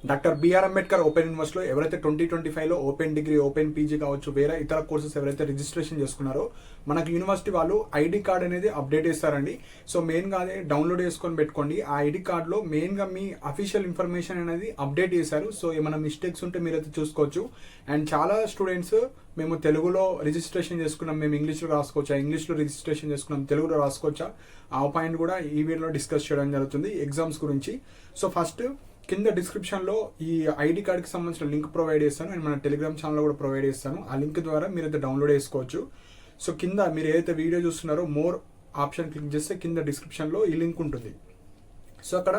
Doctor BR Ambedkar open యూనివర్సిటీలో ఎవరైతే 2025లో open degree open PG కావచ్చు వేరే ఇతర కోర్సెస్ ఎవరైతే రిజిస్ట్రేషన్ చేసుకున్నారో మనకు యూనివర్సిటీ వాళ్ళు ఐడి కార్డ్ అనేది అప్డేట్ చేస్తారండి. సో మెయిన్గా అదే డౌన్లోడ్ చేసుకొని పెట్టుకోండి. ఆ ఐడి కార్డ్లో మెయిన్గా మీ అఫీషియల్ ఇన్ఫర్మేషన్ అనేది అప్డేట్ చేశారు. సో ఏమైనా మిస్టేక్స్ ఉంటే మీరైతే చూసుకోవచ్చు. అండ్ చాలా స్టూడెంట్స్ మేము తెలుగులో రిజిస్ట్రేషన్ చేసుకున్నాం, మేము ఇంగ్లీష్లో రాసుకోవచ్చా, ఇంగ్లీష్లో రిజిస్ట్రేషన్ చేసుకున్నాం తెలుగులో రాసుకోవచ్చా, ఆ పాయింట్ కూడా ఈ వీడియోలో డిస్కస్ చేయడం జరుగుతుంది ఎగ్జామ్స్ గురించి. సో ఫస్ట్ కింద డిస్క్రిప్షన్లో ఈ ఐడి కార్డ్కి సంబంధించిన లింక్ ప్రొవైడ్ చేస్తాను అండ్ మన టెలిగ్రామ్ ఛానల్లో కూడా ప్రొవైడ్ చేస్తాను. ఆ లింక్ ద్వారా మీరైతే డౌన్లోడ్ చేసుకోవచ్చు. సో కింద మీరు ఏదైతే వీడియో చూస్తున్నారో మోర్ ఆప్షన్ క్లిక్ చేస్తే కింద డిస్క్రిప్షన్లో ఈ లింక్ ఉంటుంది. సో అక్కడ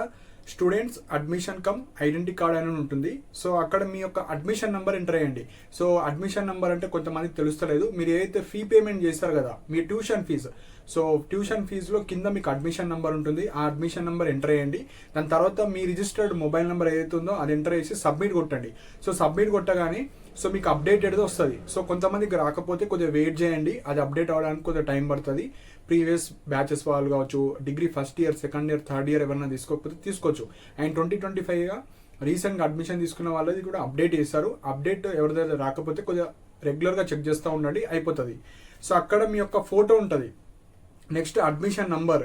students admission come identity card అని ఉంటుంది. సో అక్కడ మీ యొక్క అడ్మిషన్ నెంబర్ ఎంటర్ అయ్యండి. సో అడ్మిషన్ నెంబర్ అంటే కొంతమందికి తెలుస్తలేదు, మీరు ఏదైతే ఫీ పేమెంట్ చేస్తారు కదా మీ ట్యూషన్ ఫీజు, సో ట్యూషన్ ఫీజులో కింద మీకు అడ్మిషన్ నెంబర్ ఉంటుంది. ఆ అడ్మిషన్ నెంబర్ ఎంటర్ అయ్యండి. దాని తర్వాత మీ రిజిస్టర్డ్ మొబైల్ నెంబర్ ఏదైతే ఉందో అది ఎంటర్ చేసి సబ్మిట్ కొట్టండి. సో సబ్మిట్ కొట్టగానే సో మీకు అప్డేటెడ్ వస్తుంది. సో కొంతమందికి రాకపోతే కొద్దిగా వెయిట్ చేయండి, అది అప్డేట్ అవ్వడానికి కొద్దిగా టైం పడుతుంది. ప్రీవియస్ బ్యాచెస్ వాళ్ళు కావచ్చు, degree first year second year third year ఎవరైనా తీసుకోకపోతే తీసుకోవచ్చు. అండ్ 2025గా రీసెంట్గా అడ్మిషన్ తీసుకున్న వాళ్ళది కూడా అప్డేట్ చేస్తారు. అప్డేట్ ఎవరిదైతే రాకపోతే కొద్దిగా రెగ్యులర్గా చెక్ చేస్తూ ఉండండి, అయిపోతుంది. సో అక్కడ మీ యొక్క ఫోటో ఉంటుంది. నెక్స్ట్ అడ్మిషన్ నంబర్,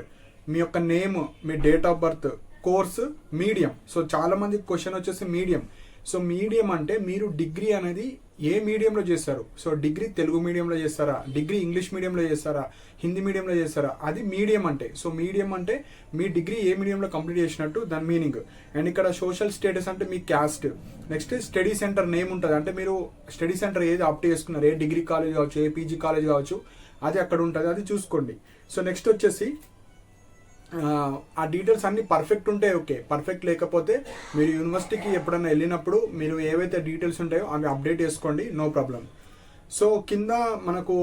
మీ యొక్క name, me date of birth, course, medium. So చాలా మంది క్వశ్చన్ వచ్చేసి మీడియం. సో మీడియం అంటే మీరు డిగ్రీ అనేది ఏ మీడియంలో చేస్తారు. సో డిగ్రీ తెలుగు మీడియంలో చేస్తారా, డిగ్రీ ఇంగ్లీష్ మీడియంలో చేస్తారా, హిందీ మీడియంలో చేస్తారా, అది మీడియం అంటే. సో మీడియం అంటే మీ డిగ్రీ ఏ మీడియంలో కంప్లీట్ చేసినట్టు దాని మీనింగ్. అండ్ ఇక్కడ సోషల్ స్టేటస్ అంటే మీ caste. Next study centre name ఉంటుంది, అంటే మీరు స్టడీ సెంటర్ ఏది ఆప్ట్ చేసుకున్నారు, ఏ డిగ్రీ కాలేజ్ కావచ్చు, ఏ పీజీ కాలేజ్ కావచ్చు, అది అక్కడ ఉంటుంది, అది చూసుకోండి. సో నెక్స్ట్ వచ్చేసి ఆ డీటెయిల్స్ అన్ని పర్ఫెక్ట్ ఉంటే ఓకే, పర్ఫెక్ట్ లేకపోతే మీరు యూనివర్సిటీకి ఎప్పుడైనా వెళ్ళినప్పుడు మీరు ఏవైతే డీటెయిల్స్ ఉంటాయో అవి అప్డేట్ చేసుకోండి, నో ప్రాబ్లం. సో కింద మనకు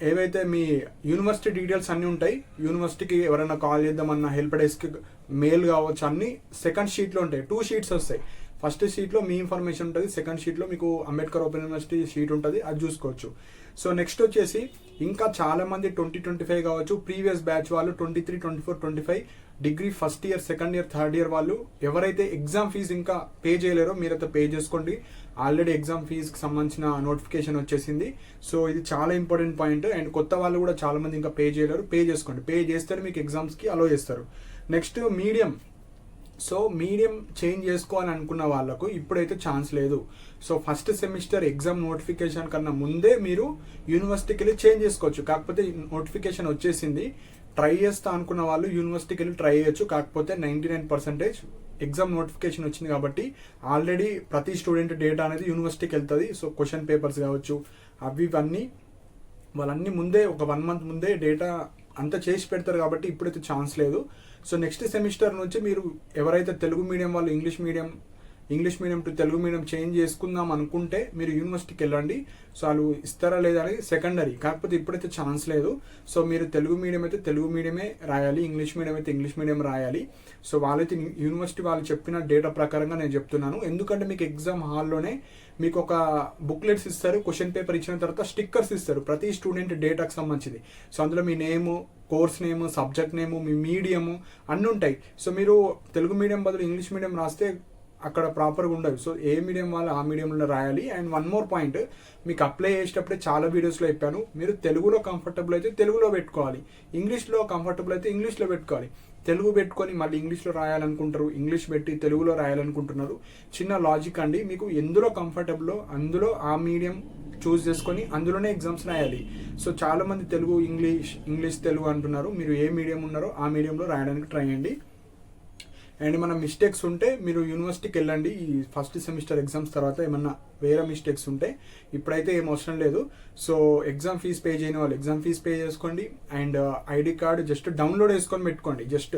ఏవైతే మీ యూనివర్సిటీ డీటెయిల్స్ అన్నీ ఉంటాయి. యూనివర్సిటీకి ఎవరైనా కాల్ చేద్దామన్నా హెల్ప్ డెస్క్ మెయిల్ కావచ్చు, అన్నీ సెకండ్ షీట్లో ఉంటాయి. 2 షీట్స్ వస్తాయి. ఫస్ట్ షీట్లో మీ ఇన్ఫర్మేషన్ ఉంటుంది, సెకండ్ షీట్లో మీకు అంబేద్కర్ ఓపెన్ యూనివర్సిటీ షీట్ ఉంటుంది, అది చూసుకోవచ్చు. సో నెక్స్ట్ వచ్చేసి ఇంకా చాలా మంది 2025 కావచ్చు, ప్రీవియస్ బ్యాచ్ వాళ్ళు 23, 24, 25 degree first year second year third year వాళ్ళు ఎవరైతే ఎగ్జామ్ ఫీజు ఇంకా పే చేయలేరో మీరైతే పే చేసుకోండి. ఆల్రెడీ ఎగ్జామ్ ఫీజుకి సంబంధించిన నోటిఫికేషన్ వచ్చేసింది. సో ఇది చాలా ఇంపార్టెంట్ పాయింట్. అండ్ కొత్త వాళ్ళు కూడా చాలా మంది ఇంకా పే చేయలేరు, పే చేసుకోండి. పే చేస్తే మీకు ఎగ్జామ్స్కి అలో చేస్తారు. Next medium. So medium change చేసుకోవాలని అనుకున్న వాళ్ళకు ఇప్పుడైతే ఛాన్స్ లేదు. So first semester exam notification కన్నా ముందే మీరు యూనివర్సిటీకి వెళ్ళి చేంజ్ చేసుకోవచ్చు. కాకపోతే నోటిఫికేషన్ వచ్చేసింది, ట్రై చేస్తా అనుకున్న వాళ్ళు యూనివర్సిటీకి వెళ్ళి ట్రై చేయొచ్చు. కాకపోతే 99% ఎగ్జామ్ నోటిఫికేషన్ వచ్చింది కాబట్టి ఆల్రెడీ ప్రతి స్టూడెంట్ డేటా అనేది యూనివర్సిటీకి వెళ్తుంది. సో క్వశ్చన్ పేపర్స్ కావచ్చు అవి ఇవన్నీ వాళ్ళన్నీ ముందే ఒక 1 మంత్ ముందే డేటా అంతా చేసి పెడతారు కాబట్టి ఇప్పుడైతే ఛాన్స్ లేదు. సో నెక్స్ట్ సెమిస్టర్ నుంచి మీరు ఎవరైతే తెలుగు మీడియం వాళ్ళు English medium to Telugu medium change చేసుకుందాం అనుకుంటే మీరు యూనివర్సిటీకి వెళ్ళండి. సో వాళ్ళు ఇస్తారా లేదా అనేది సెకండరీ, కాకపోతే ఇప్పుడైతే ఛాన్స్ లేదు. సో మీరు తెలుగు మీడియం అయితే తెలుగు మీడియమే రాయాలి, ఇంగ్లీష్ మీడియం అయితే ఇంగ్లీష్ మీడియం రాయాలి. సో వాళ్ళైతే యూనివర్సిటీ వాళ్ళు చెప్పిన డేటా ప్రకారంగా నేను చెప్తున్నాను. ఎందుకంటే మీకు ఎగ్జామ్ హాల్లోనే మీకు ఒక బుక్లెట్స్ ఇస్తారు, క్వశ్చన్ పేపర్ ఇచ్చిన తర్వాత స్టిక్కర్స్ ఇస్తారు ప్రతి స్టూడెంట్ డేటాకి సంబంధించింది. సో అందులో మీ నేము, కోర్స్ నేము, సబ్జెక్ట్ నేము, మీ మీడియము అన్నీ ఉంటాయి. సో మీరు తెలుగు మీడియం బదులు ఇంగ్లీష్ మీడియం రాస్తే అక్కడ ప్రాపర్గా ఉండదు. సో ఏ మీడియం వాళ్ళు ఆ మీడియంలో రాయాలి. అండ్ 1 మోర్ పాయింట్, మీకు అప్లై చేసేటప్పుడే చాలా వీడియోస్లో చెప్పాను, మీరు తెలుగులో కంఫర్టబుల్ అయితే తెలుగులో పెట్టుకోవాలి, ఇంగ్లీష్లో కంఫర్టబుల్ అయితే ఇంగ్లీష్లో పెట్టుకోవాలి. తెలుగు పెట్టుకొని మళ్ళీ ఇంగ్లీష్లో రాయాలనుకుంటారు, ఇంగ్లీష్ పెట్టి తెలుగులో రాయాలనుకుంటున్నారు. చిన్న లాజిక్ అండి, మీకు ఎందులో కంఫర్టబుల్లో అందులో ఆ మీడియం చూస్ చేసుకొని అందులోనే ఎగ్జామ్స్ రాయాలి. సో చాలా మంది తెలుగు ఇంగ్లీష్ తెలుగు అంటున్నారు, మీరు ఏ మీడియం ఉన్నారో ఆ మీడియంలో రాయడానికి ట్రై చేయండి. అండ్ మన మిస్టేక్స్ ఉంటే మీరు యూనివర్సిటీకి వెళ్ళండి. ఈ ఫస్ట్ సెమిస్టర్ ఎగ్జామ్స్ తర్వాత ఏమన్నా వేరే మిస్టేక్స్ ఉంటే ఇప్పుడైతే ఏం అవసరం లేదు. సో ఎగ్జామ్ ఫీజ్ పే చేయని వాళ్ళు ఎగ్జామ్ ఫీజ్ పే చేసుకోండి. And ID card just download చేసుకొని పెట్టుకోండి. జస్ట్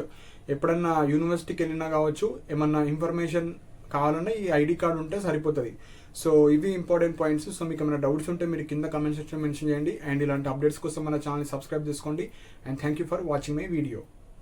ఎప్పుడన్నా యూనివర్సిటీకి వెళ్ళినా కావచ్చు, ఏమన్నా ఇన్ఫర్మేషన్ కావాలన్నా ఈ ఐడి కార్డు ఉంటే సరిపోతుంది. సో ఇవి ఇంపార్టెంట్ పాయింట్స్. సో మీకు ఏమైనా డౌట్స్ ఉంటే మీరు కింద కామెంట్ సెక్షన్ మెన్షన్ చేయండి. అండ్ ఇలాంటి అప్డేట్స్ కోసం మన ఛానల్ సబ్స్క్రైబ్ చేసుకోండి. And thank you for watching my video.